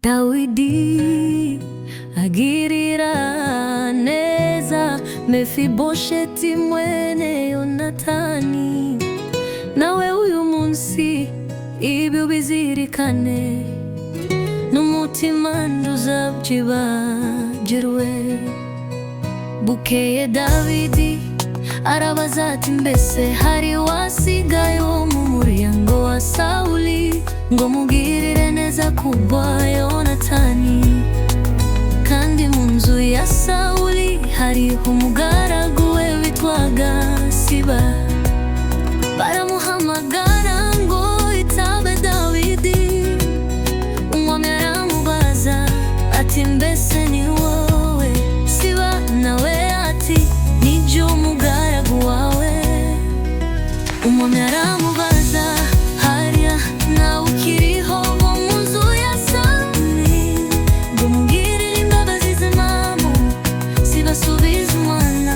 Dawidi agirira neza Mefibosheti mwene Yonatani. Nawe uyu munsi ibi ubizirikane, n'umutima ntuzabyibagirwe. Bukeye Dawidi arabaza ati, mbese hari wasigaye wo mu muryango wa Sawuli ngo mugirire neza kubwa Yonatani? Kandi mu nzu ya Sawuli hariho umugaragu we witwaga Siba. Baramuhamagara ngo itabe Dawidi. Umwami aramubaza ati, mbese ni wowe Siba? Nawe ati, nijye umugaragu wawe. Umwami aramubaza, hariya nawe ukiriho wo mu nzu ya Sawuli ngo mugirire imbabazi z'impamvu? Siba asubiza umwana,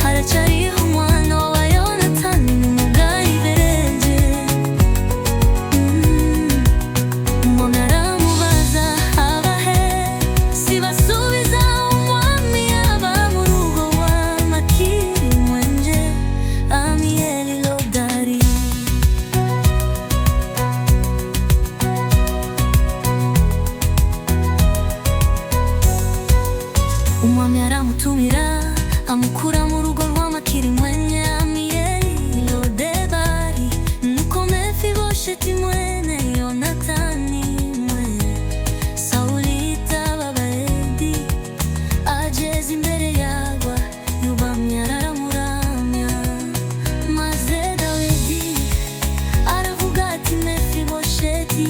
haracyariho umwana wa Yonatani n'umugayiberenge. Umwami aramubaza, abahe? Siba asubiza umwami, aba mu rugo wa Makiri mwenje Amiyeli Lodari. Umwami aramutumira amukura mu rugo rwa Makiri mwenye Amiyeli Lodebari. Nuko Mefibosheti mwene Yonatani mwene Sawuli yitaba Dawidi, ageze imbere yagwa yubamye aramuramya. Maze Dawidi aravuga ati, Mefibosheti.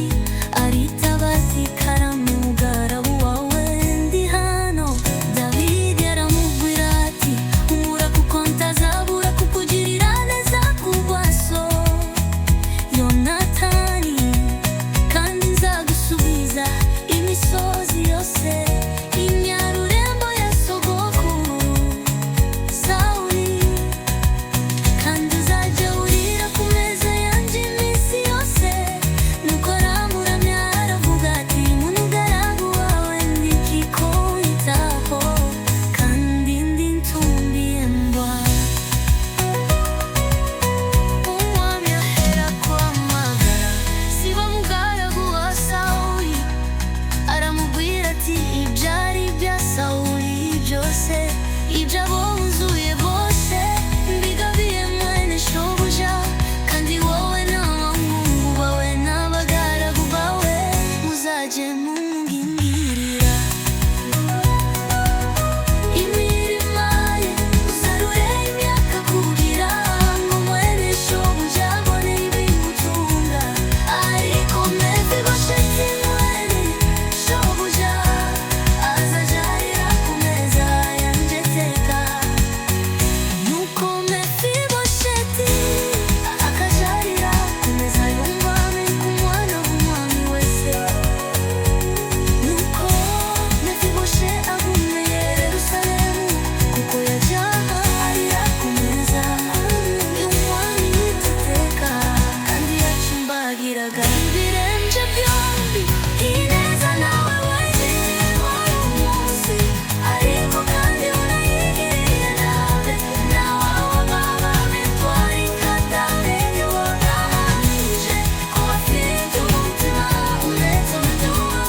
Aritaba ati, karame mugaragu wawe ndi hano. Dawidi aramubwira ati, humura kuko ntazabura kukugirira neza kubwa so Yonatani, kandi nzagusubiza imisozi yose imyarurembo ya sogokuru Sawuli, kandi uzajya urira ku meza yanjye iminsi yose. Nuko aramuramya aravuga ati, mugaragu wawe ndi kikuitaho, kandi ndi ntumbiye mbwa. Umwami aherako ahamagara Siba mugaragu wa Sawuli, aramubwira ati, ibyari ibya Sawuli byose, ibyo abunzuye bose mbigabiye mwene shobuja. Kandi wowe n'abahungu bawe n'abagaragu bawe muzajye mungingira.